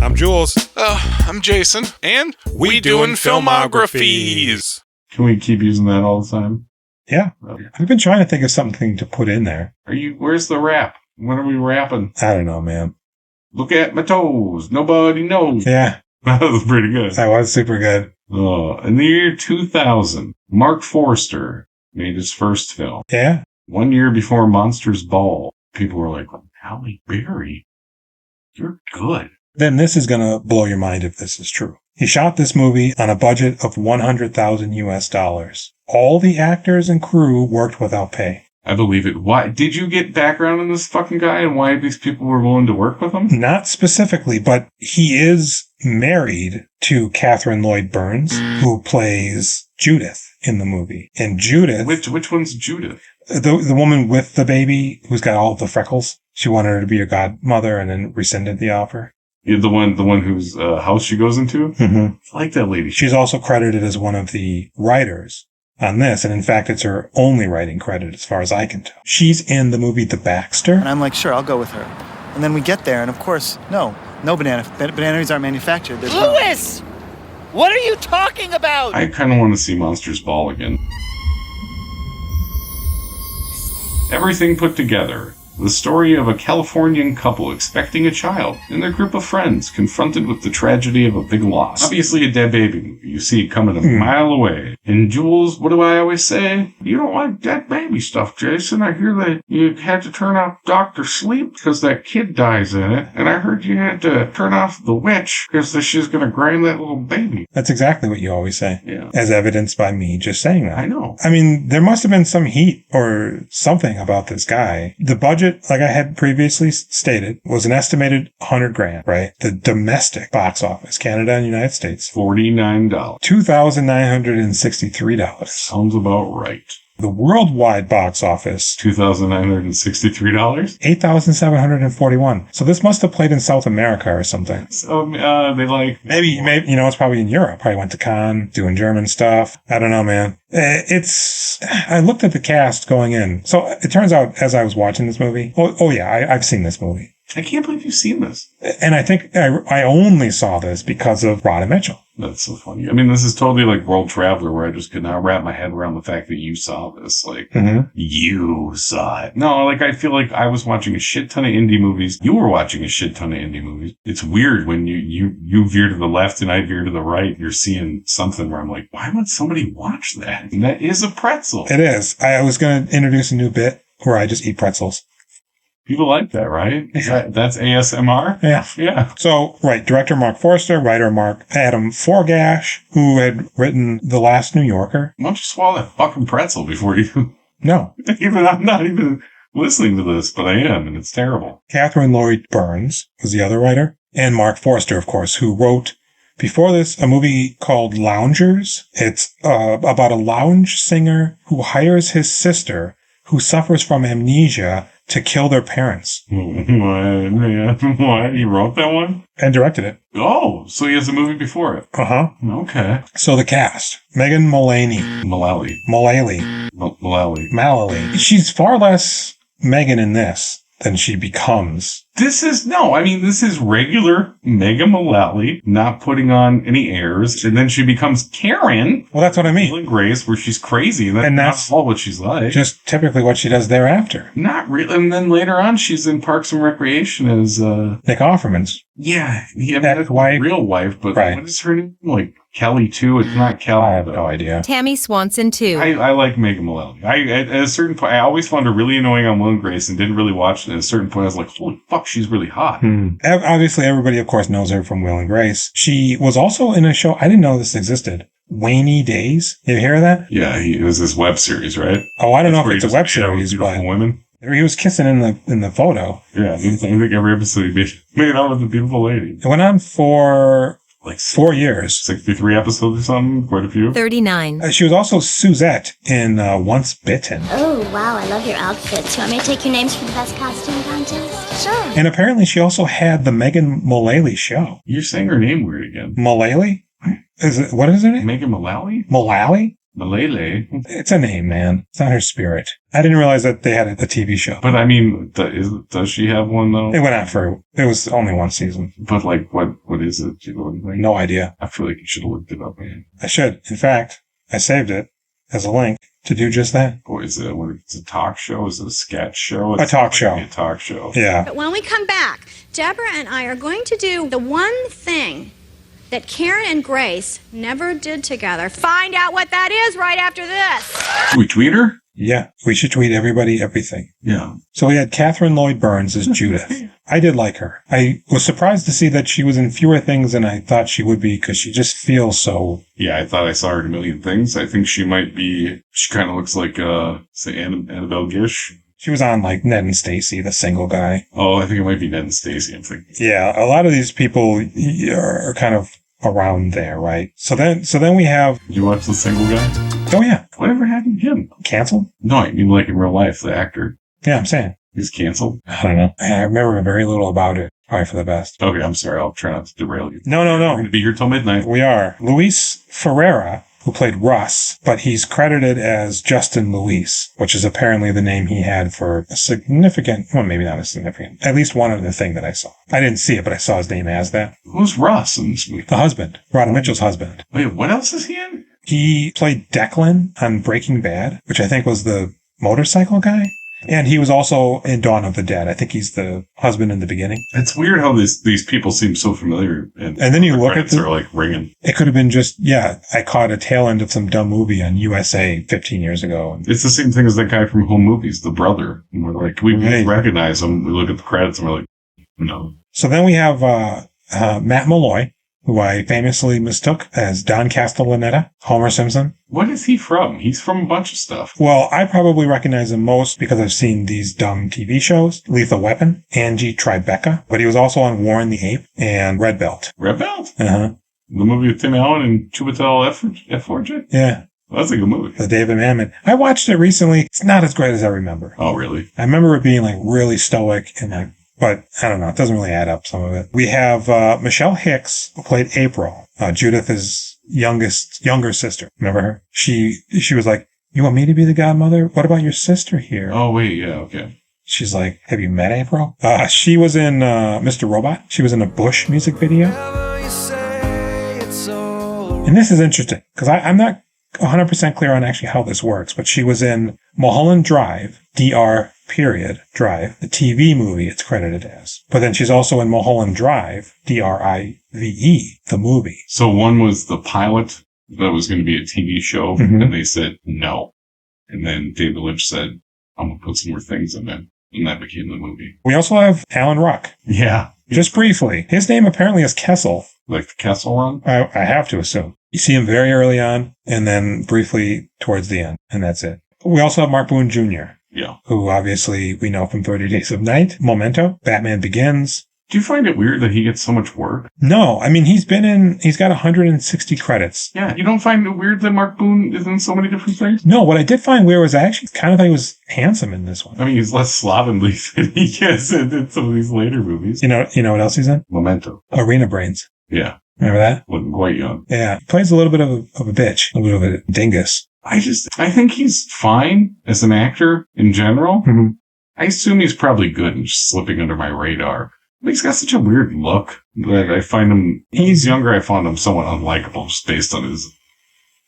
I'm Jules. I'm Jason. And we doing Filmographies. Can we keep using that all the time? Yeah. I've been trying to think of something to put in there. Where's the rap? When are we rapping? I don't know, man. Look at my toes. Nobody knows. Yeah. That was pretty good. That was super good. In the year 2000, Marc Forster made his first film. Yeah. 1 year before Monsters Ball. People were like, Halle Berry, you're good. Then this is going to blow your mind if this is true. He shot this movie on a budget of $100,000 US. All the actors and crew worked without pay. I believe it. Why did you get background on this fucking guy and why these people were willing to work with him? Not specifically, but he is married to Catherine Lloyd Burns, who plays Judith in the movie. And Judith... Which one's Judith? The woman with the baby who's got all the freckles. She wanted her to be a godmother and then rescinded the offer. Yeah, the one whose house she goes into? Mm-hmm. I like that lady. She's also credited as one of the writers on this, and in fact, it's her only writing credit as far as I can tell. She's in the movie The Baxter. And I'm like, sure, I'll go with her. And then we get there, and of course, no bananas aren't manufactured. There's Louis! What are you talking about? I kind of want to see Monsters Ball again. Everything put together. The story of a Californian couple expecting a child and their group of friends confronted with the tragedy of a big loss. Obviously a dead baby movie. You see it coming a mile away. And Jules, what do I always say? You don't like dead baby stuff, Jason. I hear that you had to turn off Dr. Sleep because that kid dies in it. And I heard you had to turn off the witch because she's going to grind that little baby. That's exactly what you always say. Yeah. As evidenced by me just saying that. I know. I mean, there must have been some heat or something about this guy. The budget, like I had previously stated, was an estimated $100,000, right? The domestic box office, Canada and United States, $49. $2,963. Sounds about right. The worldwide box office, $2,963? $8,741. So this must have played in South America or something. So, they like... Maybe, it's probably in Europe. Probably went to Cannes, doing German stuff. I don't know, man. I looked at the cast going in. So it turns out, as I was watching this movie, I've seen this movie. I can't believe you've seen this. And I think I only saw this because of Radha Mitchell. That's so funny. I mean, this is totally like World Traveler, where I just could not wrap my head around the fact that you saw this. Like, you saw it. No, like, I feel like I was watching a shit ton of indie movies. You were watching a shit ton of indie movies. It's weird when you veer to the left and I veer to the right. You're seeing something where I'm like, why would somebody watch that? And that is a pretzel. It is. I was going to introduce a new bit where I just eat pretzels. People like that, right? Yeah. That's ASMR? Yeah. Yeah. So, right, director Marc Forster, writer Adam Forgash, who had written The Last New Yorker. Why don't you swallow that fucking pretzel before you... No. I'm not even listening to this, but I am, and it's terrible. Catherine Lloyd Burns was the other writer. And Marc Forster, of course, who wrote, before this, a movie called Loungers. It's about a lounge singer who hires his sister, who suffers from amnesia, to kill their parents. What? He wrote that one? And directed it. Oh, so he has a movie before it. Uh-huh. Okay. So the cast. Megan Mullally. She's far less Megan in this than she becomes. This is regular Megan Mullally not putting on any airs, and then she becomes Karen. Well, that's what I mean. Grace, where she's crazy, and that's not all what she's like. Just typically what she does thereafter. Not really. And then later on, she's in Parks and Recreation as Nick Offerman's. Yeah, that's wife. Real wife, but right. What is her name? Like Kelly too? It's not Kelly. I have no idea. Tammy Swanson too. I like Megan Mullally. At a certain point, I always found her really annoying on Will and Grace, and didn't really watch it. At a certain point, I was like, holy fuck, she's really hot. Obviously, everybody, of course, knows her from Will and Grace. She was also in a show, I didn't know this existed, Wainy Days. You hear that? Yeah, it was this web series, right? Oh, I don't know if it's a web series, but women. He was kissing in the photo. Yeah, I think every episode he made out with a beautiful lady. It went on for like 4 years. 63 episodes or something, quite a few. 39. She was also Suzette in Once Bitten. Oh, wow, I love your outfits. You want me to take your names for the best costume contest? Sure. And apparently she also had the Megan Mullally show. You're saying her name weird again. Mullally? What is her name? Megan Mullally? Mullally? Mullally. It's a name, man. It's not her spirit. I didn't realize that they had a TV show. But I mean, does she have one though? It went on it was only one season. But like, what What is it? Do you know anything? No idea. I feel like you should have looked it up, man. I should. In fact, I saved it as a link to do just that. What is it? It's a talk show? Is it a sketch show? A talk show. A talk show. Yeah. But when we come back, Deborah and I are going to do the one thing that Karen and Grace never did together. Find out what that is right after this. Should we tweet her? Yeah. We should tweet everybody everything. Yeah. So we had Catherine Lloyd Burns as Judith. I did like her. I was surprised to see that she was in fewer things than I thought she would be because she just feels so... Yeah, I thought I saw her in a million things. I think she might be... She kind of looks like, say, Annabelle Gish. She was on, like, Ned and Stacy, the single guy. Oh, I think it might be Ned and Stacy, I'm thinking. Yeah, a lot of these people are kind of around there, right? So then we have... Did you watch The Single Guy? Oh, yeah. Whatever happened to him? Canceled? No, I mean like in real life, the actor. Yeah, I'm saying. He's canceled? I don't know. I remember very little about it. Probably for the best. Okay, I'm sorry. I'll try not to derail you. No. We're going to be here till midnight. We are. Luis Ferreira, who played Russ, but he's credited as Justin Luis, which is apparently the name he had for a significant, well, maybe not a significant, at least one of the thing that I saw. I didn't see it, but I saw his name as that. Who's Russ in this movie? The husband. Rodda Mitchell's husband. Wait, what else is he in? He played Declan on Breaking Bad, which I think was the motorcycle guy. And he was also in Dawn of the Dead. I think he's the husband in the beginning. It's weird how these people seem so familiar. And then you look at are like ringing. It could have been just, I caught a tail end of some dumb movie on USA 15 years ago. It's the same thing as that guy from Home Movies, the brother. And we're like, we recognize him. We look at the credits and we're like, no. So then we have Matt Malloy, who I famously mistook as Don Castellaneta, Homer Simpson. What is he from? He's from a bunch of stuff. Well, I probably recognize him most because I've seen these dumb TV shows. Lethal Weapon, Angie Tribeca, but he was also on Warren the Ape and Red Belt. Red Belt? Uh-huh. The movie with Tim Allen and Chiwetel Ejiofor? Yeah. Well, that's a good movie. The David Mamet. I watched it recently. It's not as great as I remember. Oh, really? I remember it being like really stoic and but I don't know. It doesn't really add up, some of it. We have Michelle Hicks, who played April, Judith's younger sister. Remember her? She was like, you want me to be the godmother? What about your sister here? Oh, wait. Yeah. Okay. She's like, have you met April? She was in Mr. Robot. She was in a Bush music video. And this is interesting because I'm not 100% clear on actually how this works, but she was in Mulholland Drive, Drive, the TV movie it's credited as. But then she's also in Mulholland Drive, Drive, the movie. So one was the pilot that was going to be a TV show, and they said no. And then David Lynch said, I'm going to put some more things in it. And that became the movie. We also have Alan Ruck. Yeah. Just briefly. His name apparently is Kessel. Like the Kessel Run? I have to assume. You see him very early on, and then briefly towards the end, and that's it. We also have Mark Boone Jr., who obviously we know from 30 Days of Night, Memento, Batman Begins. Do you find it weird that he gets so much work? No, I mean, he's got 160 credits. Yeah, you don't find it weird that Mark Boone is in so many different things? No, what I did find weird was I actually kind of thought he was handsome in this one. I mean, he's less slovenly than he is in some of these later movies. You know what else he's in? Memento. Arena Brains. Yeah. Remember that? Looking quite young. Yeah. He plays a little bit of a bitch, a little bit of a dingus. I think he's fine as an actor in general. Mm-hmm. I assume he's probably good and just slipping under my radar. But he's got such a weird look that I find him, he's younger, I found him somewhat unlikable just based on his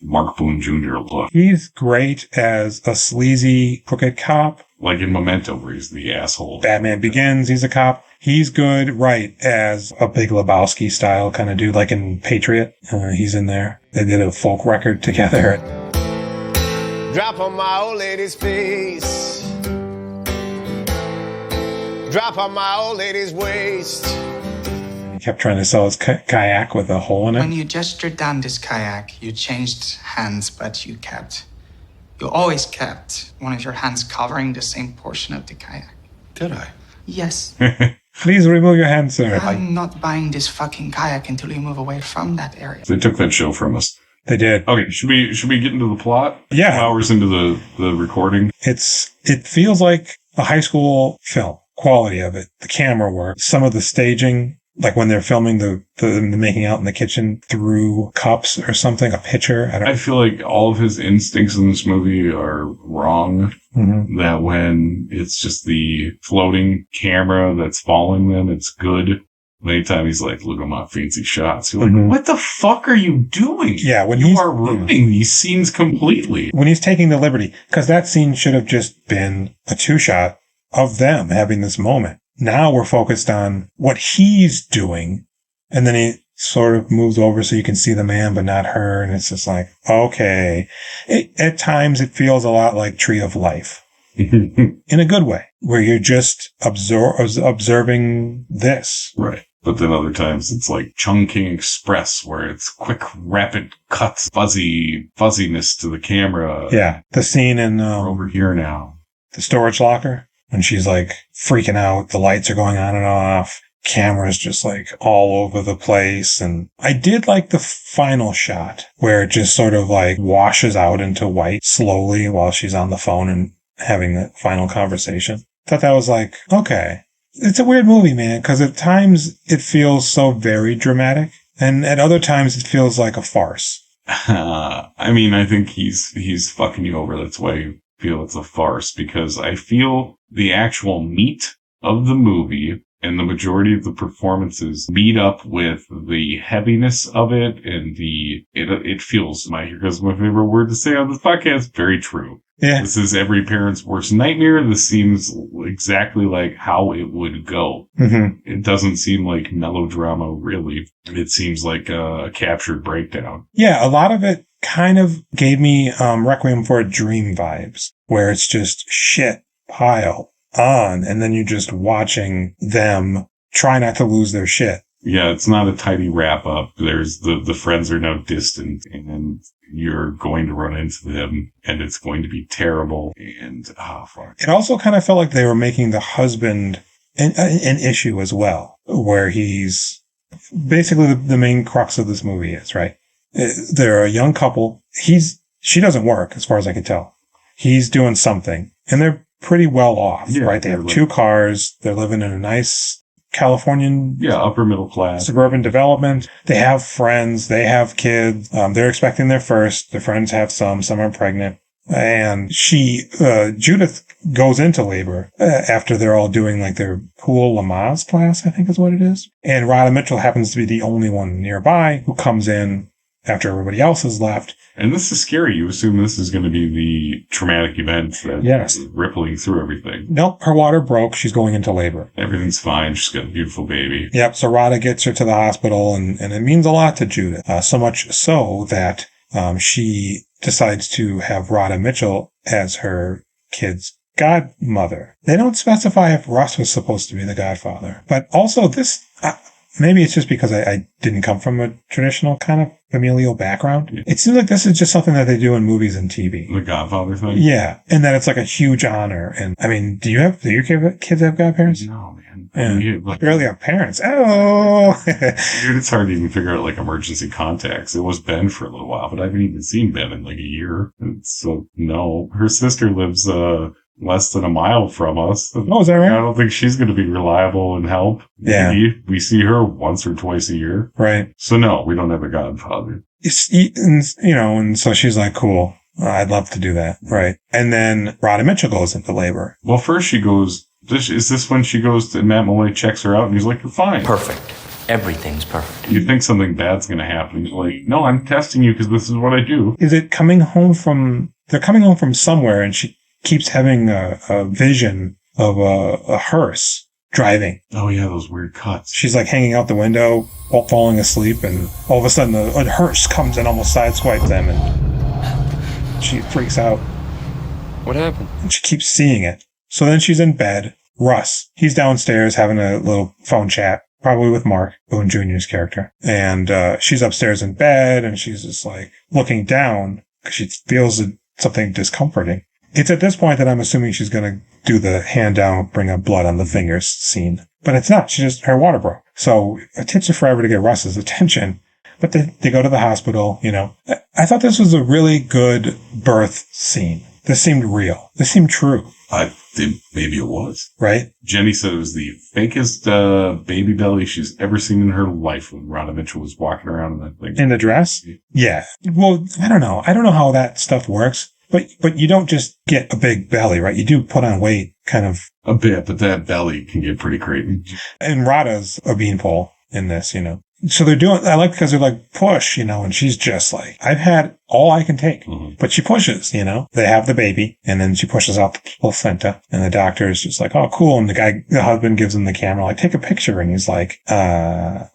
Mark Boone Jr. look. He's great as a sleazy, crooked cop. Like in Memento, where he's the asshole. Batman Begins, he's a cop. He's good, right, as a Big Lebowski style kind of dude, like in Patriot. He's in there. They did a folk record together. Drop on my old lady's face. Drop on my old lady's waist. He kept trying to sell his kayak with a hole in it. When you gestured down this kayak, you changed hands, but you always kept one of your hands covering the same portion of the kayak. Did I? Yes. Please remove your hand, sir. I'm not buying this fucking kayak until you move away from that area. They took that show from us. They did. Okay, should we get into the plot? Yeah. 2 hours into the recording. It feels like a high school film. Quality of it, the camera work, some of the staging, like when they're filming the making out in the kitchen through cups or something, a pitcher. I feel like all of his instincts in this movie are wrong. Mm-hmm. That when it's just the floating camera that's following them, it's good. Anytime he's like, look at my fancy shots. You're like, what the fuck are you doing? Yeah, when you are ruining these scenes completely. When he's taking the liberty, because that scene should have just been a 2-shot of them having this moment. Now we're focused on what he's doing, and then he sort of moves over so you can see the man but not her, and it's just like, okay. At times it feels a lot like Tree of Life. In a good way, where you're just observing this. Right. But then other times it's like Chungking Express, where it's quick, rapid cuts, fuzziness to the camera. Yeah. The scene in we're over here now. The storage locker, when she's like freaking out, the lights are going on and off, camera's just like all over the place. And I did like the final shot where it just sort of like washes out into white slowly while she's on the phone and having that final conversation. Thought that was like, okay. It's a weird movie, man, because at times it feels so very dramatic, and at other times it feels like a farce. I mean, I think he's fucking you over. That's why you feel it's a farce, because I feel the actual meat of the movie and the majority of the performances meet up with the heaviness of it, and it feels, here goes my favorite word to say on this podcast, very true. Yeah. This is every parent's worst nightmare. This seems exactly like how it would go. Mm-hmm. It doesn't seem like melodrama, really. It seems like a captured breakdown. Yeah, a lot of it kind of gave me Requiem for a Dream vibes, where it's just shit pile on, and then you're just watching them try not to lose their shit. Yeah, it's not a tidy wrap up. There's the friends are now distant, and you're going to run into them, and it's going to be terrible. And fuck. It also kind of felt like they were making the husband an issue as well, where he's basically the main crux of this movie is, right? They're a young couple. She doesn't work, as far as I can tell. He's doing something, and they're pretty well off, right? They have 2 cars. They're living in a nice Californian, upper middle class suburban development. They have friends. They have kids. They're expecting their first. Their friends have some are pregnant. And Judith goes into labor after they're all doing like their pool Lamaze class, I think is what it is. And Radha Mitchell happens to be the only one nearby who comes in after everybody else has left. And this is scary. You assume this is going to be the traumatic event that's rippling through everything. Nope, her water broke. She's going into labor. Everything's fine. She's got a beautiful baby. Yep, so Radha gets her to the hospital, and it means a lot to Judith. So much so that she decides to have Radha Mitchell as her kid's godmother. They don't specify if Russ was supposed to be the godfather. But also this... maybe it's just because I didn't come from a traditional kind of familial background. Yeah. It seems like this is just something that they do in movies and TV. The Godfather thing? Yeah. And that it's like a huge honor. And I mean, do your kids have godparents? No, man. Yeah. Barely have parents. Oh! Dude, it's hard to even figure out like emergency contacts. It was Ben for a little while, but I haven't even seen Ben in like a year. And so, no. Her sister lives, less than a mile from us. Oh, is that right? I don't think she's going to be reliable and help. Yeah. We see her once or twice a year. Right. So no, we don't have a godfather. And so she's like, cool. I'd love to do that. Right. And then Radha Mitchell goes into labor. Well, first she goes, is this when she goes to Matt Mullally checks her out and he's like, you're fine. Perfect. Everything's perfect. You think something bad's going to happen. He's like, no, I'm testing you because this is what I do. Is it they're coming home from somewhere, and she keeps having a vision of a hearse driving. Oh, yeah, those weird cuts. She's like hanging out the window, falling asleep, and all of a sudden a hearse comes and almost sideswipes them, and she freaks out. What happened? And she keeps seeing it. So then she's in bed. Russ, he's downstairs having a little phone chat, probably with Mark Boone Jr.'s character. And she's upstairs in bed, and she's just like looking down because she feels something discomforting. It's at this point that I'm assuming she's going to do the hand down, bring up blood on the fingers scene. But it's not. Her water broke. So it takes her forever to get Russ's attention. But they go to the hospital, I thought this was a really good birth scene. This seemed real. This seemed true. I think maybe it was. Right? Jenny said it was the fakest baby belly she's ever seen in her life when Radha Mitchell was walking around in that thing. In the dress? Yeah. Well, I don't know. I don't know how that stuff works. But you don't just get a big belly, right? You do put on weight kind of a bit, but that belly can get pretty crazy. And Radha's a beanpole in this, you know. So they're doing, I like because they're like, push, you know, and she's just like, I've had all I can take, but she pushes, you know. They have the baby, and then she pushes out the placenta, and the doctor is just like, oh, cool. And the husband gives him the camera, like, take a picture. And he's like, I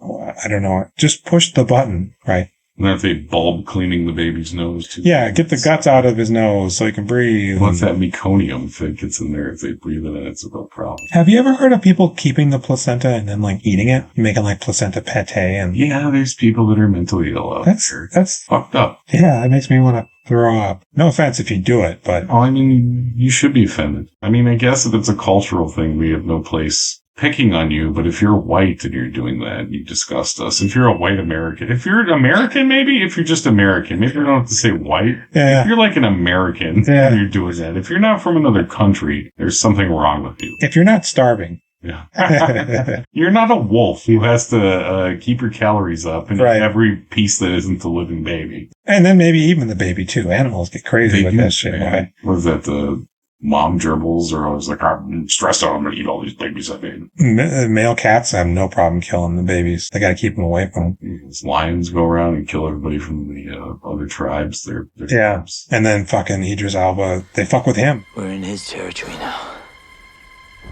don't know, just push the button, right? And aren't they bulb cleaning the baby's nose too? Yeah, get the guts out of his nose so he can breathe. Once that meconium if it gets in there, if they breathe it in, it's a real problem. Have you ever heard of people keeping the placenta and then like eating it, making like placenta pate? And yeah, there's people that are mentally ill out there. That's fucked up. Yeah, that makes me want to throw up. No offense if you do it, but I mean, you should be offended. I mean, I guess if it's a cultural thing, we have no place picking on you, but if you're white and you're doing that, you disgust us. If you're a white American, if you're an American, maybe, if you're just American, maybe you don't have to say white. Yeah. If you're like an American and you're doing that, if you're not from another country, there's something wrong with you. If you're not starving. Yeah. You're not a wolf who has to keep your calories up and eat every piece that isn't the living baby. And then maybe even the baby too. Animals get crazy with that shit. Right? What is that, the mom gerbils are always like, I'm stressed out, I'm going to eat all these babies I made. Male cats have no problem killing the babies. They got to keep them away from them. These lions go around and kill everybody from the other tribes. They're tribes. And then fucking Idris Elba, they fuck with him. We're in his territory now.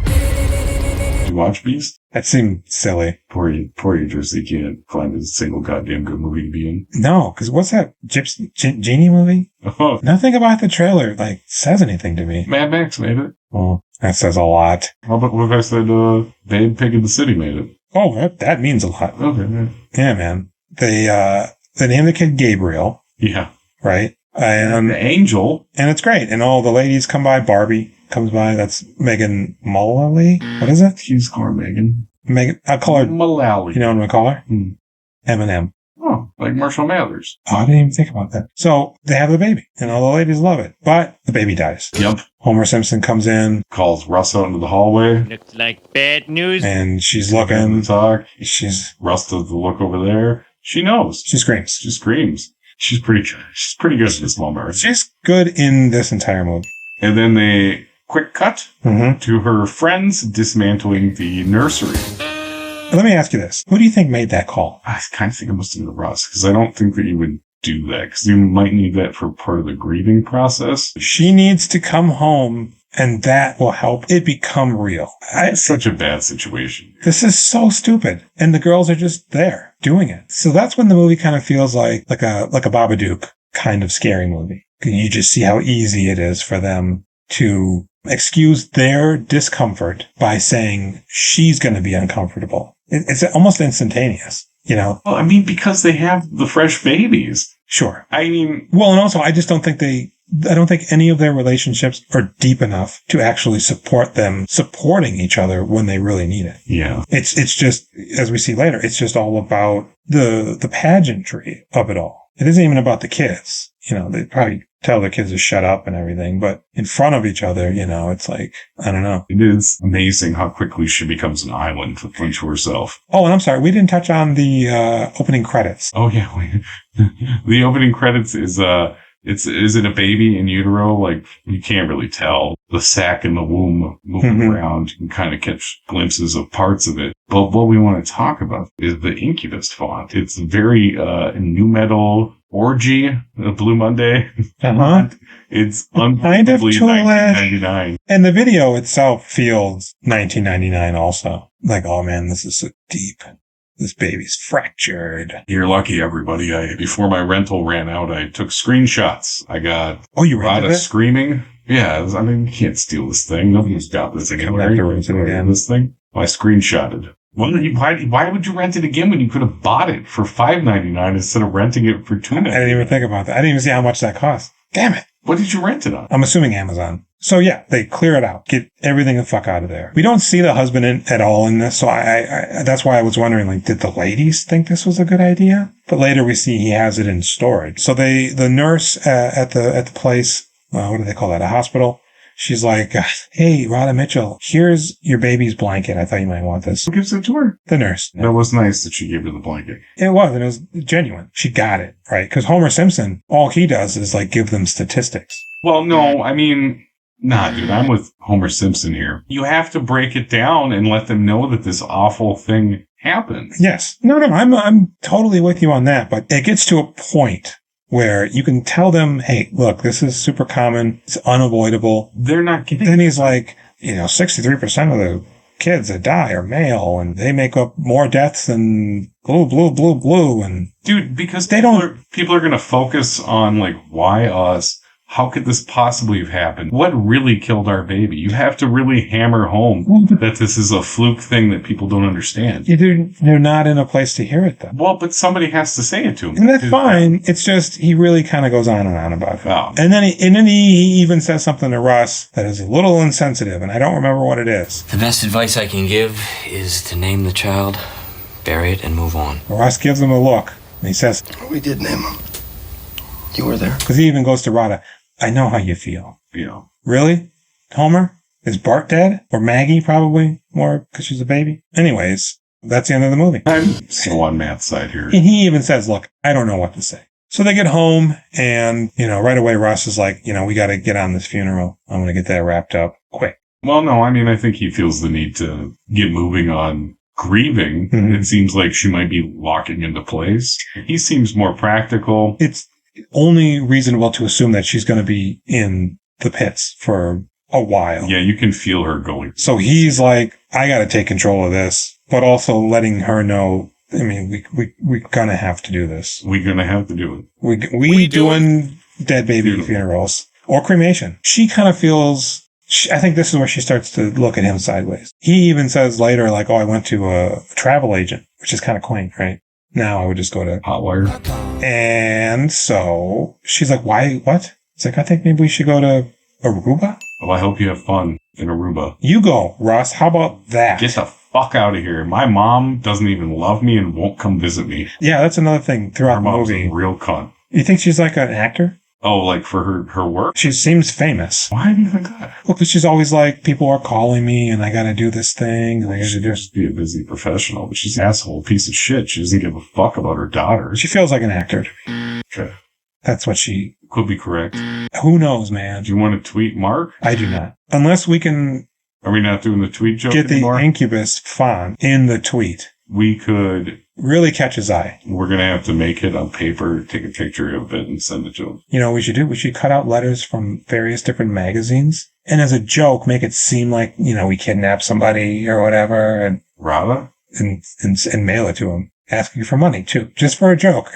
Did you watch Beast? That seemed silly. Poor Idris, he can't find a single goddamn good movie to be in. No, because what's that Genie movie? Oh. Nothing about the trailer like says anything to me. Mad Max made it. Well, that says a lot. What if I said Babe Pig in the City made it? Oh, that means a lot. Okay. Yeah, man. They named the kid Gabriel. Yeah. Right? And the angel. And it's great. And all the ladies come by. Barbie comes by. That's Megan Mullally. What is it? She's called Megan. I'll call her Mullally. You know what I'm going to call her? Eminem. Oh, like Marshall Mathers. Oh, I didn't even think about that. So they have the baby, and all the ladies love it. But the baby dies. Yep. Homer Simpson comes in. Calls Russ out into the hallway. Looks like bad news. And she's looking. Talk. She's Russ does the look over there. She knows. She screams. She screams. She's pretty good at this moment. She's good in this entire movie. And then they quick cut to her friends dismantling the nursery. Let me ask you this. Who do you think made that call? I kind of think it must have been Russ, because I don't think that you would do that, because you might need that for part of the grieving process. She needs to come home, and that will help it become real. It's such a bad situation. This is so stupid. And the girls are just there doing it. So that's when the movie kind of feels like a Babadook kind of scary movie. You just see how easy it is for them to excuse their discomfort by saying she's going to be uncomfortable. It's almost instantaneous, you know? Well, I mean, because they have the fresh babies. Sure. I mean... Well, and also, I just don't think I don't think any of their relationships are deep enough to actually support them supporting each other when they really need it. Yeah. It's just, as we see later, it's just all about the pageantry of it all. It isn't even about the kids. You know, they probably tell the kids to shut up and everything, but in front of each other, you know, it's like, I don't know. It is amazing how quickly she becomes an island to herself. Oh, and I'm sorry, we didn't touch on the opening credits. Oh, yeah. The opening credits is is it a baby in utero? Like, you can't really tell. The sac in the womb moving around. You can kind of catch glimpses of parts of it. But what we want to talk about is the Incubus font. It's very new metal orgy, Blue Monday. It's unbelievably kind of 1999. And the video itself feels 1999 also. Like, oh man, this is so deep. This baby's fractured. You're lucky, everybody. Before my rental ran out, I took screenshots. I got Radha screaming. Yeah, I mean, you can't steal this thing. Nobody's got this anywhere. This thing. I screenshotted. Well, why would you rent it again when you could have bought it for $5.99 instead of renting it for $2.99? I didn't even think about that. I didn't even see how much that cost. Damn it. What did you rent it on? I'm assuming Amazon. So yeah, they clear it out. Get everything the fuck out of there. We don't see the husband at all in this. So I that's why I was wondering, like, did the ladies think this was a good idea? But later we see he has it in storage. So the nurse at the place, what do they call that? A hospital. She's like, hey, Radha Mitchell, here's your baby's blanket. I thought you might want this. Who gives it to her? The nurse. That was nice that she gave her the blanket. It was, and it was genuine. She got it, right? Because Homer Simpson, all he does is like give them statistics. Well, no, I mean, nah, dude, I'm Homer Simpson here. You have to break it down and let them know that this awful thing happens. Yes. No, I'm totally with you on that, but it gets to a point where you can tell them, hey, look, this is super common. It's unavoidable. They're not getting Then he's like, 63% of the kids that die are male, and they make up more deaths than blue. And dude, because they people are going to focus on, like, why us? How could this possibly have happened? What really killed our baby? You have to really hammer home that this is a fluke thing that people don't understand. They're not in a place to hear it, though. Well, but somebody has to say it to him. And that's fine. It's just he really kind of goes on and on about it. Oh. And then he even says something to Russ that is a little insensitive, and I don't remember what it is. The best advice I can give is to name the child, bury it, and move on. Russ gives him a look, and he says, "We did name him. You were there." Because he even goes to Radha, "I know how you feel." Really? Homer? Is Bart dead? Or Maggie, probably more because she's a baby? Anyways, that's the end of the movie. I'm so on Matt's side here. And he even says, look, I don't know what to say. So they get home, and, right away Russ is like, we got to get on this funeral. I'm going to get that wrapped up quick. Well, no, I think he feels the need to get moving on grieving. Mm-hmm. It seems like she might be locking into place. He seems more practical. It's only reasonable to assume that she's going to be in the pits for a while. Yeah, you can feel her going. So he's like, I got to take control of this, but also letting her know, we're going to have to do this. We're going to have to do it. We doing dead baby funerals or cremation. She kind of feels, I think this is where she starts to look at him sideways. He even says later, like, I went to a travel agent, which is kind of quaint, right? Now I would just go to Hotwire. And so she's like, why? What? It's like, I think maybe we should go to Aruba. Well, I hope you have fun in Aruba. You go, Russ. How about that? Get the fuck out of here. My mom doesn't even love me and won't come visit me. Yeah, that's another thing throughout the movie. A real cunt. You think she's like an actor? Oh, like for her work? She seems famous. Why do you think that? Well, because she's always like, people are calling me and I got to do this thing. And I got to just be a busy professional, but she's an asshole piece of shit. She doesn't give a fuck about her daughter. She feels like an actor to me. Okay. That's what she... Could be correct. Who knows, man? Do you want to tweet Mark? I do not. Unless we can... Are we not doing the tweet joke get anymore? The Incubus font in the tweet. We could... Really catch his eye. We're going to have to make it on paper, take a picture of it, and send it to him. You know what we should do? We should cut out letters from various different magazines, and as a joke, make it seem like, we kidnapped somebody or whatever, and... Radha? And mail it to him. Asking for money, too. Just for a joke.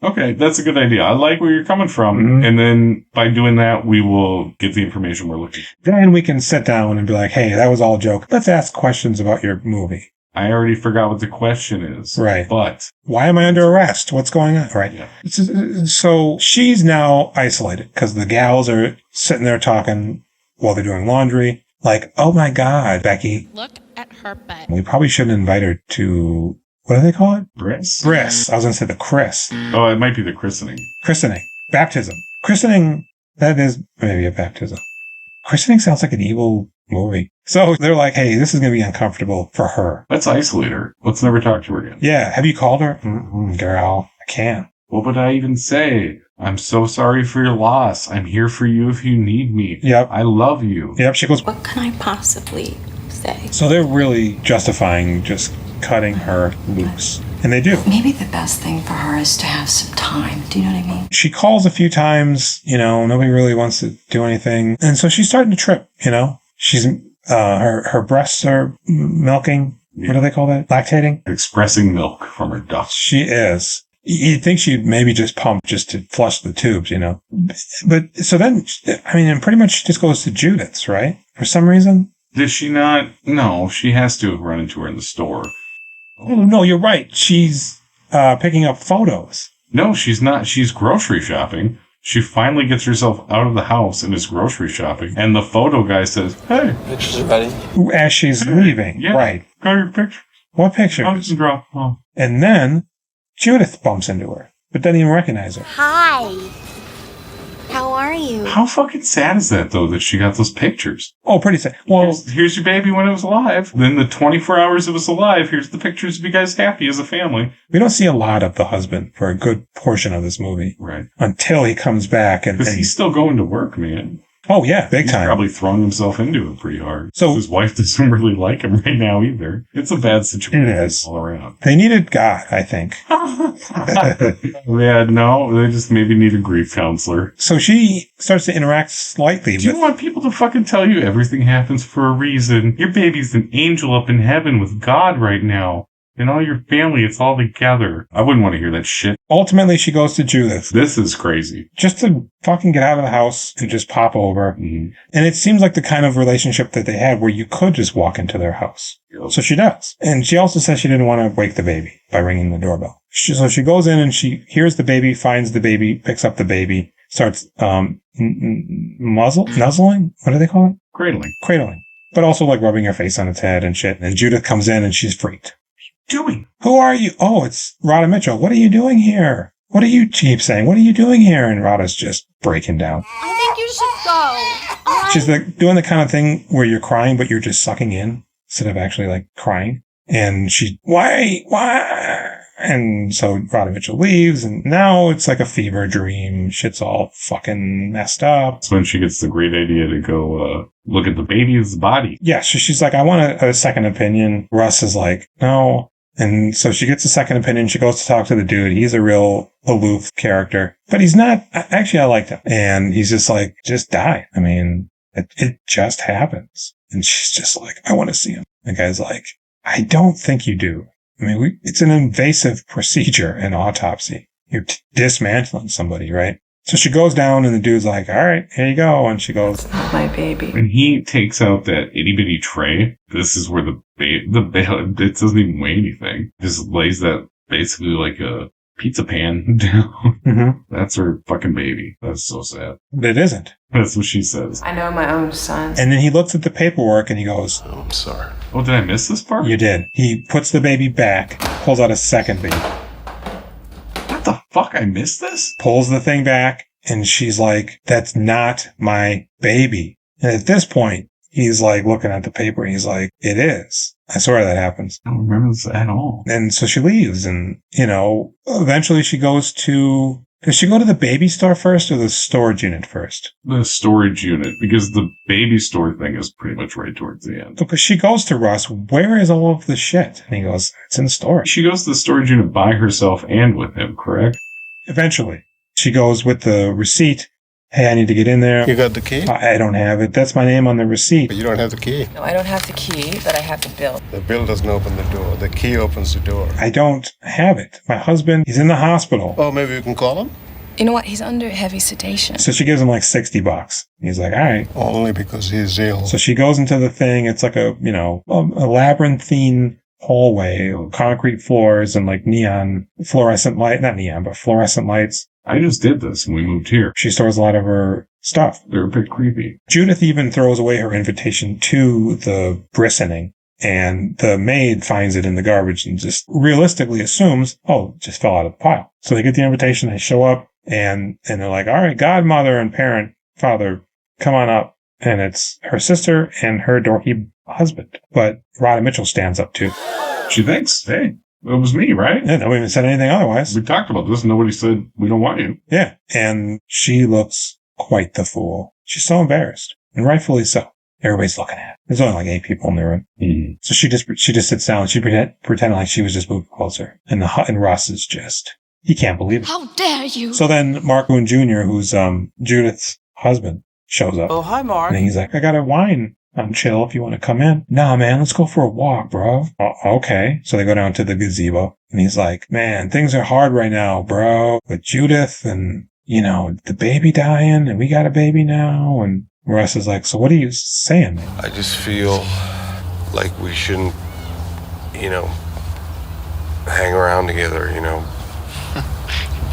Okay, that's a good idea. I like where you're coming from. Mm-hmm. And then by doing that, we will get the information we're looking for. Then we can sit down and be like, hey, that was all a joke. Let's ask questions about your movie. I already forgot what the question is. Right. But... Why am I under arrest? What's going on? Right. Yeah. So she's now isolated because the gals are sitting there talking while they're doing laundry. Like, oh my God, Becky. Look at her butt. We probably shouldn't invite her to, what do they call it? Briss. I was going to say the Chris. Oh, it might be the christening. Baptism. Christening, that is maybe a baptism. Christening sounds like an evil movie. So they're like, hey, this is going to be uncomfortable for her. Let's isolate her. Let's never talk to her again. Yeah. Have you called her? Girl, I can't. What would I even say? I'm so sorry for your loss. I'm here for you if you need me. Yep. I love you. Yep. She goes, what can I possibly say? So they're really justifying just cutting her loose. And they do. Maybe the best thing for her is to have some time. Do you know what I mean? She calls a few times, nobody really wants to do anything. And so she's starting to trip, She's, her breasts are milking. Yeah. What do they call that? Lactating? Expressing milk from her ducts. She is. You'd think she'd maybe just pump just to flush the tubes, But so then, and pretty much she just goes to Judith's, right? For some reason. Did she not? No, she has to have run into her in the store. Oh, no, you're right. She's picking up photos. No, she's not. She's grocery shopping. She finally gets herself out of the house and is grocery shopping. And the photo guy says, hey. Pictures are ready. As she's leaving. Yeah, right. Got your picture. What picture? Oh. And then Judith bumps into her, but doesn't even recognize her. Hi. How are you? How fucking sad is that, though, that she got those pictures? Oh, pretty sad. Well, here's your baby when it was alive. Then the 24 hours it was alive, here's the pictures of you guys happy as a family. We don't see a lot of the husband for a good portion of this movie. Right. Until he comes back. Because he's still going to work, man. Oh, yeah, big time. He's probably thrown himself into it pretty hard. So his wife doesn't really like him right now either. It's a bad situation it is. all around. They needed God, I think. Yeah, no, they just maybe need a grief counselor. So she starts to interact slightly. Do you want people to fucking tell you everything happens for a reason? Your baby's an angel up in heaven with God right now. And all your family, it's all together. I wouldn't want to hear that shit. Ultimately, she goes to Judith. This is crazy. Just to fucking get out of the house and just pop over. Mm-hmm. And it seems like the kind of relationship that they had where you could just walk into their house. Yep. So she does. And she also says she didn't want to wake the baby by ringing the doorbell. So she goes in and she hears the baby, finds the baby, picks up the baby, starts nuzzling? What do they call it? Cradling. But also like rubbing her face on its head and shit. And Judith comes in and she's freaked. Doing? Who are you? Oh, it's Radha Mitchell. What are you doing here? What are you, keep saying? What are you doing here? And Radha's just breaking down. I think you should go. She's like doing the kind of thing where you're crying, but you're just sucking in instead of actually like crying. And she, why? And so Radha Mitchell leaves, and now it's like a fever dream. Shit's all fucking messed up. That's when she gets the great idea to go look at the baby's body. Yeah, so she's like, I want a second opinion. Russ is like, no. And so she gets a second opinion. She goes to talk to the dude. He's a real aloof character, but he's not. Actually, I liked him. And he's just like, just die. I mean, it just happens. And she's just like, I want to see him. The guy's like, I don't think you do. I mean, it's an invasive procedure, an autopsy. You're dismantling somebody, right? So she goes down and the dude's like, all right, here you go. And she goes, It's not my baby. When he takes out that itty bitty tray, this is where it doesn't even weigh anything. Just lays that basically like a pizza pan down. Mm-hmm. That's her fucking baby. That's so sad. But it isn't. That's what she says. I know my own son. And then he looks at the paperwork and he goes, Oh, I'm sorry. Oh, did I miss this part? You did. He puts the baby back, pulls out a second baby. What the fuck? I missed this? Pulls the thing back, and she's like, that's not my baby. And at this point, he's like looking at the paper, and he's like, it is. I swear that happens. I don't remember this at all. And so she leaves, and, eventually she goes to... Does she go to the baby store first or the storage unit first? The storage unit, because the baby store thing is pretty much right towards the end. Because she goes to Russ, where is all of the shit? And he goes, it's in storage. She goes to the storage unit by herself and with him, correct? Eventually. She goes with the receipt. Hey, I need to get in there. You got the key? I don't have it. That's my name on the receipt. But you don't have the key. No, I don't have the key, but I have the bill. The bill doesn't open the door. The key opens the door. I don't have it. My husband, he's in the hospital. Oh, maybe you can call him? You know what? He's under heavy sedation. So she gives him like $60. He's like, all right. Only because he's ill. So she goes into the thing. It's like a labyrinthine hallway, concrete floors and like fluorescent lights. I just did this when we moved here. She stores a lot of her stuff. They're a bit creepy. Judith even throws away her invitation to the christening, and the maid finds it in the garbage and just realistically assumes, oh, it just fell out of the pile. So they get the invitation, they show up, and they're like, all right, godmother and father, come on up. And it's her sister and her dorky husband. But Radha Mitchell stands up too. She thinks, hey, it was me, right? Yeah, nobody even said anything otherwise. We talked about this. Nobody said, we don't want you. Yeah. And she looks quite the fool. She's so embarrassed. And rightfully so. Everybody's looking at her. There's only like 8 people in the room. Mm-hmm. So she just sits down. She pretended like she was just moving closer. And Russ is just, he can't believe it. How dare you? So then Mark Boone Jr., who's Judith's husband, shows up. Oh, hi, Mark. And he's like, I got a wine on chill if you want to come in. Nah, man, let's go for a walk, bro. Okay. So they go down to the gazebo. And he's like, man, things are hard right now, bro. With Judith and, the baby dying, and we got a baby now. And Russ is like, so what are you saying, man? I just feel like we shouldn't, hang around together,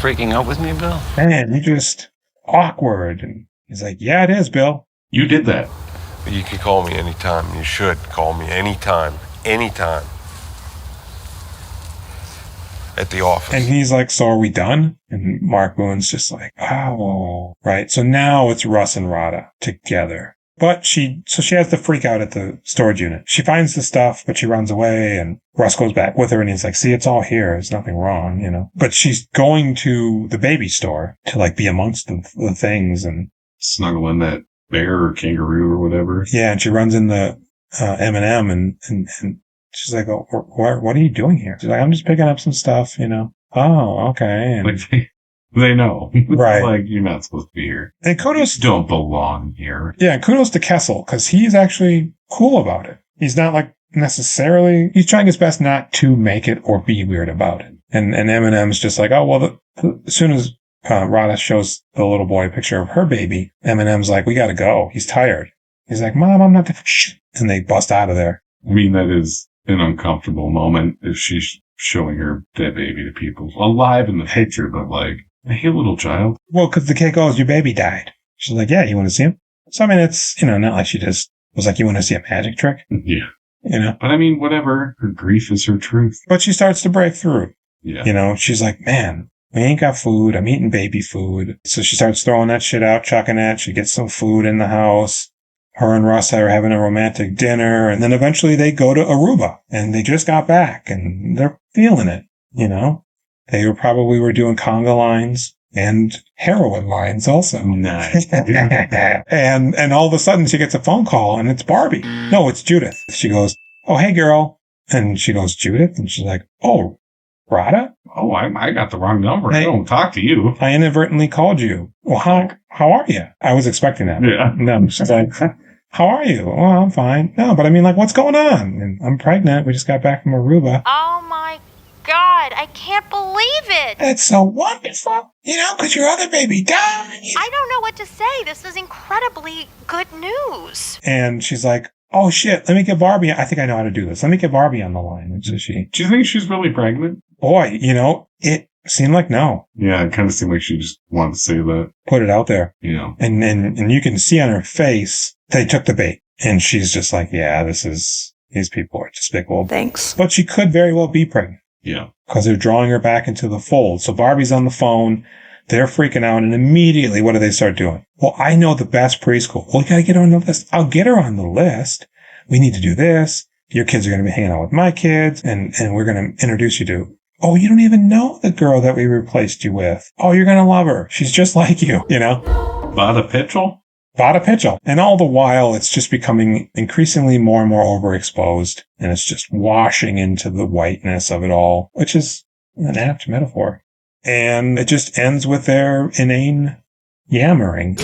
Breaking up with me, Bill? Man, you're just awkward. And he's like, yeah, it is, Bill. You did that. You can call me anytime. You should call me anytime. Anytime. At the office. And he's like, so are we done? And Mark Boone's just like, oh, right. So now it's Russ and Radha together. But she has to freak out at the storage unit. She finds the stuff, but she runs away, and Russ goes back with her, and he's like, see, it's all here. There's nothing wrong, But she's going to the baby store to like be amongst the things and snuggle in that bear or kangaroo or whatever. Yeah, and she runs in the M&M and she's like, oh, what are you doing here? She's like, I'm just picking up some stuff, you know. Oh, okay. And, Like they know. Right. Like, you're not supposed to be here. And kudos You don't belong here. Yeah, kudos to Kessel, because he's actually cool about it. He's not like necessarily, he's trying his best not to make it or be weird about it. And Eminem's just like, oh, well, as soon as Radha shows the little boy a picture of her baby, Eminem's like, we gotta go. He's tired. He's like, Mom, I'm not the shit. And they bust out of there. I mean, that is an uncomfortable moment if she's showing her dead baby to people. Alive in the picture, but like, hey, little child. Well, because the kid goes, your baby died. She's like, yeah, you want to see him? So, I mean, it's, you know, not like she just was like, you want to see a magic trick? Yeah. You know? But I mean, whatever. Her grief is her truth. But she starts to break through. Yeah. You know, she's like, man, we ain't got food. I'm eating baby food. So she starts throwing that shit out, chucking it. She gets some food in the house. Her and Russ are having a romantic dinner. And then eventually they go to Aruba. And they just got back. And they're feeling it, you know? They were doing conga lines and heroin lines also. Nice. and all of a sudden she gets a phone call and it's Barbie. No, it's Judith. She goes, oh, hey, girl. And she goes, Judith? And she's like, oh, Radha? Oh, I got the wrong number. Hey, I don't talk to you. I inadvertently called you. Well, how are you? I was expecting that. Yeah. No, she's like, how are you? Oh, I'm fine. No, but I mean, like, what's going on? And I'm pregnant. We just got back from Aruba. Oh my God, I can't believe it. It's so wonderful. You know, because your other baby died. I don't know what to say. This is incredibly good news. And she's like, oh shit, let me get Barbie. I think I know how to do this. Let me get Barbie on the line. And so she, do you think she's really pregnant? Boy, you know, it seemed like no. Yeah, it kind of seemed like she just wanted to say that. Put it out there. You know. And you can see on her face, they took the bait. And she's just like, yeah, these people are despicable. Thanks. But she could very well be pregnant. Yeah. Because they're drawing her back into the fold. So Barbie's on the phone. They're freaking out. And immediately, what do they start doing? Well, I know the best preschool. Well, you got to get her on the list. I'll get her on the list. We need to do this. Your kids are going to be hanging out with my kids. And we're going to introduce you to, oh, you don't even know the girl that we replaced you with. Oh, you're going to love her. She's just like you, you know? Vada Pitchell? Vada Pitchell. And all the while, it's just becoming increasingly more and more overexposed. And it's just washing into the whiteness of it all, which is an apt metaphor. And it just ends with their inane yammering.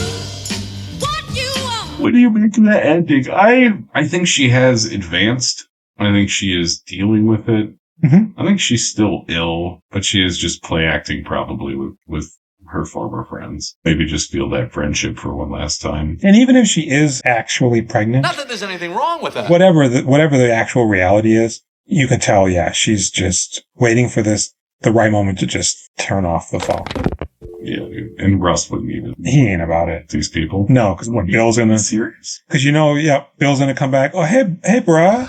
What do you make of that ending? I think she has advanced. I think she is dealing with it. Mm-hmm. I think she's still ill, but she is just play acting probably with her former friends. Maybe just feel that friendship for one last time. And even if she is actually pregnant, Not that there's anything wrong with that. whatever the actual reality is, you can tell, yeah, she's just waiting for the right moment to just turn off the phone. Yeah, and Russ wouldn't even. He ain't about it. These people. No, because what, Bill's gonna. Serious? Because you know, yeah, Bill's gonna come back. Oh, hey, bruh.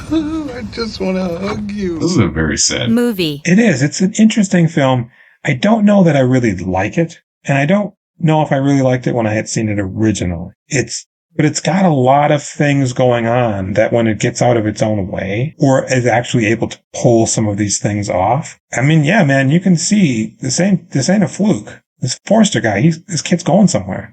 I just want to hug you. This is a very sad movie. It is. It's an interesting film. I don't know that I really like it. And I don't know if I really liked it when I had seen it originally. But it's got a lot of things going on that when it gets out of its own way or is actually able to pull some of these things off. I mean, yeah, man, you can see this ain't a fluke. This Forster guy, this kid's going somewhere.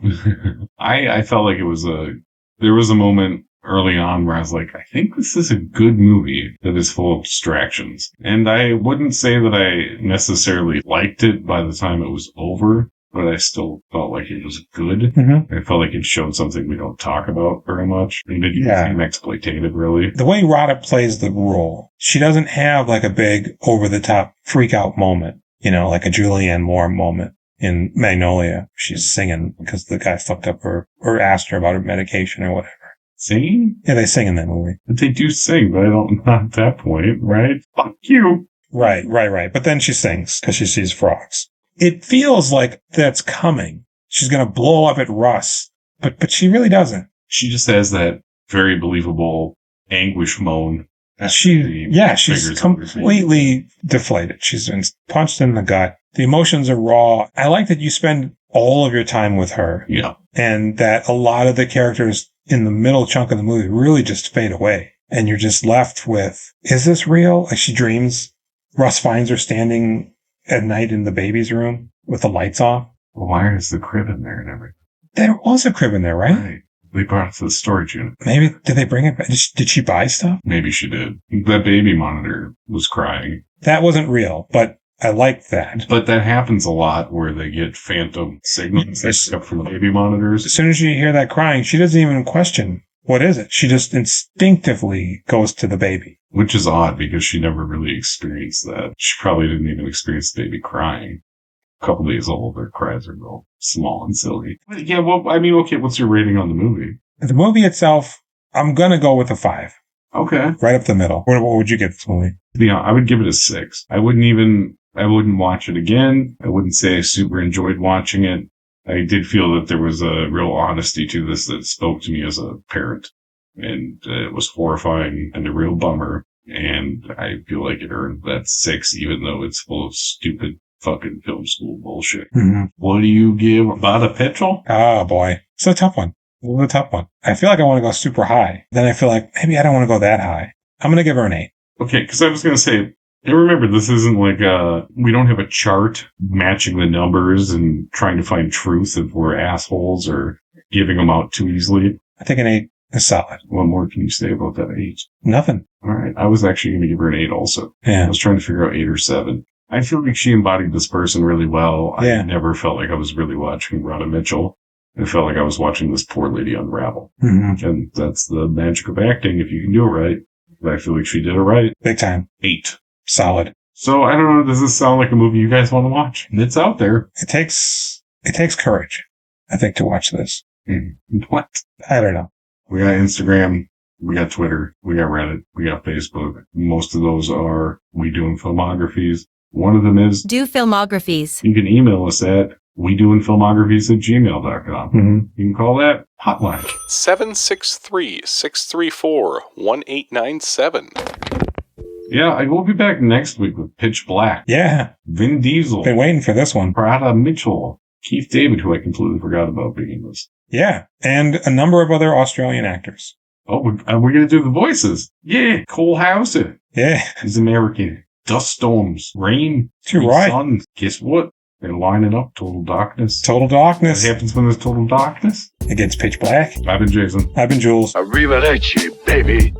I felt like there was a moment early on where I was like, I think this is a good movie that is full of distractions. And I wouldn't say that I necessarily liked it by the time it was over, but I still felt like it was good. Mm-hmm. I felt like it showed something we don't talk about very much. I mean, it didn't seem exploitative, really. The way Radha plays the role, she doesn't have like a big over-the-top freak-out moment, you know, like a Julianne Moore moment in Magnolia. She's singing because the guy fucked up or asked her about her medication or whatever. Singing? Yeah, they sing in that movie. But they do sing, but not at that point, right? Fuck you. Right. But then she sings because she sees frogs. It feels like that's coming. She's going to blow up at Russ, but she really doesn't. She just has that very believable anguish moan. She's completely deflated. She's been punched in the gut. The emotions are raw. I like that you spend all of your time with her. Yeah. And that a lot of the characters in the middle chunk of the movie really just fade away. And you're just left with, is this real? Like she dreams. Russ finds her standing at night in the baby's room with the lights off. Well, why is the crib in there and everything? There was a crib in there, right? They brought it to the storage unit. Maybe, did they bring it back? Did she buy stuff? Maybe she did. That baby monitor was crying. That wasn't real, but I liked that. But that happens a lot where they get phantom signals up from baby monitors. As soon as you hear that crying, she doesn't even question, what is it? She just instinctively goes to the baby. Which is odd because she never really experienced that. She probably didn't even experience the baby crying. A couple days old, their cries are real small and silly. Yeah, well, I mean, okay, what's your rating on the movie? The movie itself, I'm going to go with a 5. Okay. Right up the middle. What would you give this movie? Yeah, I would give it a 6. I wouldn't watch it again. I wouldn't say I super enjoyed watching it. I did feel that there was a real honesty to this that spoke to me as a parent. And it was horrifying and a real bummer. And I feel like it earned that 6, even though it's full of stupid fucking film school bullshit. Mm-hmm. What do you give about a petrol? Oh, boy. It's a tough one. A tough one. I feel like I want to go super high. Then I feel like maybe I don't want to go that high. I'm going to give her an 8. Okay, because I was going to say, and remember, this isn't like we don't have a chart matching the numbers and trying to find truth if we're assholes or giving them out too easily. I think an 8 is solid. What more can you say about that 8? Nothing. All right. I was actually going to give her an 8 also. Yeah. I was trying to figure out 8 or 7. I feel like she embodied this person really well. Yeah. I never felt like I was really watching Radha Mitchell. I felt like I was watching this poor lady unravel. Mm-hmm. And that's the magic of acting if you can do it right. I feel like she did it right. Big time. 8. Solid. So, I don't know, does this sound like a movie you guys want to watch? It's out there. It takes courage, I think, to watch this. What? I don't know. We got Instagram, we got Twitter, we got Reddit, we got Facebook. Most of those are We Doing Filmographies. One of them is Do Filmographies. You can email us at wedoingfilmographies@gmail.com. Mm-hmm. You can call that hotline. 763-634-1897. Yeah, I will be back next week with Pitch Black. Yeah. Vin Diesel. Been waiting for this one. Radha Mitchell. Keith David, who I completely forgot about being in this. Yeah. And a number of other Australian actors. Oh, we're going to do the voices. Yeah. Cole Hauser. Yeah. He's American. Dust storms. Rain. You're right. Sun. Guess what? They're lining up. Total darkness. Total darkness. What happens when there's total darkness? It gets pitch black. I've been Jason. I've been Jules. Arrivederci, baby.